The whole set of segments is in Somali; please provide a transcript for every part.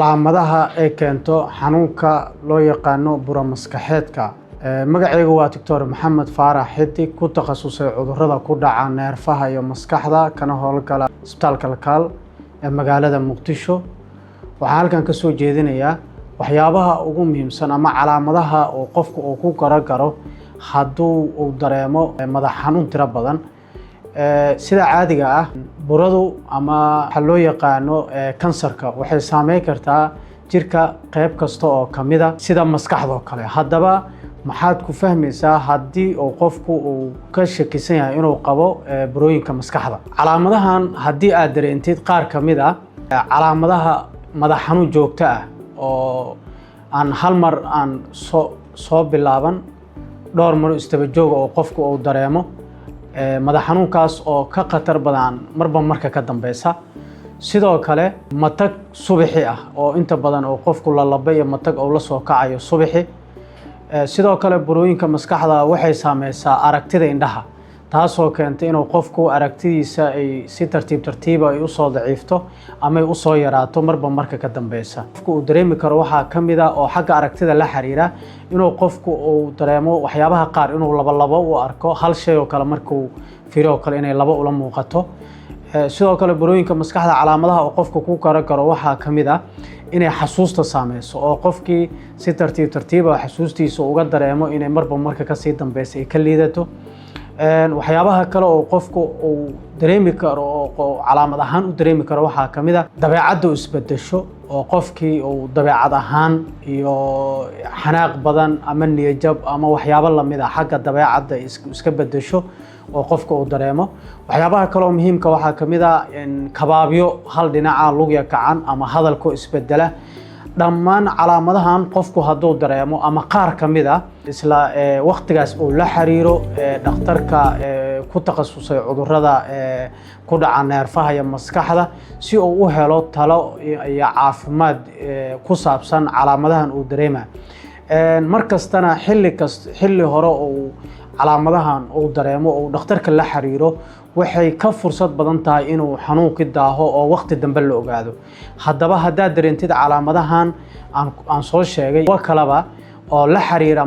calaamadaha ay keento xanuunka loo yaqaano buro maskaxeedka. Magacaygu waa Dr. Maxamed Faarax Xidig, ku takhasusay cudurrada ku dhaca neerfaha iyo maskaxda, kana howlgala isbitaalka Kalkaal ee magaalada Muqdisho. Waxaan halkan ka soo jeedinayaa waxyaabaha ugu muhiimsan ama calaamadaha oo qofku uu ku garo hadduu uu dareemo madax xanuun tiro badan. Sida caadiga ah, burada ama waxa loo yaqaano kansarka waxay saameyn kartaa jirka qayb kasta oo kamid ah sida maskaxda oo kale. Haddaba maxaad ku fahmaysaa haddii uu qofku uu ka shakisan yahay inuu qabo burooyinka maskaxda? Calaamadahan haddii aad dareentid qaar kamid ah calaamadaha madax xanuun joogto ah oo aan hal mar aan soo bilaaban, dhowr mar istaba joog oo qofku uu dareemo madax xanuunkaas oo ka khatar badan marba marka ka dambeysa. Sidoo kale matag subaxi ah oo inta badan oo qofku la labay matag oo la soo kacayo subaxi. Sidoo kale burooyinka maskaxda waxay saameysaa aragtida indhaha, taasoo keenta inuu qofku aragtidiisa ay si tartiib ay u soo daciifto ama ay u soo yaraato marba marka ka dambeysa. Qofku uu dareemi karo waxaa kamid ah oo xagga aragtida la xiriira inuu qofku uu dareemo waxyaabaha qaar inuu laba u arko hal shay oo kale markuu fiiro kale inay laba ula muuqato. Sidoo kale burooyinka maskaxda calaamadaha oo qofku ku karo waxaa kamid ah inay xasuusta saameyso oo qofkii si tartiib ah xasuustiisa uga dareemo inay marba marka ka sii dambeysa ay ka liidato. Waxyaabaha kale oo qofku uu dareemi karo oo calaamad ahaan u dareemi karo waxaa kamid ah dabeecadda isbedesho oo qofkii uu dabeecad ahaan iyo xanaaq badan ama niyad-jab ama waxyaabo la mid ah xagga dabeecadda iska bedesho oo qofka uu dareemo. Waxyaabaha kale oo muhiimka waxaa kamid ah kabaabyo hal dhinaca lugya kacan ama hadalko isbedela. Dhammaan calaamadahan qofku hadduu dareemo ama qaar kamid ah isla waqtigaas uu la xiriiro dhakhtarka ku takhasusay cudurrada ku dhaca neerfaha iyo maskaxda si uu u helo talo iyo caafimaad ku saabsan calaamadahan uu dareemayo. Markastana xilli hore uu calaamadahan uu dareemo oo dhakhtarka la xiriiro waxay ka fursad badan tahay inuu xanuunka daaho oo waqti dambe la ogaado. Haddaba haddaad dareentid calaamadahan aan soo sheegay waa kalaba oo la xiriira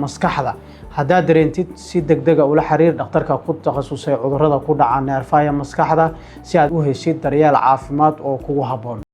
maskaxda, haddaad dareentid si degdeg ah ula xiriir dhakhtarka ku takhasusay cudurrada ku dhaca neerfaha iyo maskaxda si aad u heshid daryeel caafimaad oo kugu habboon.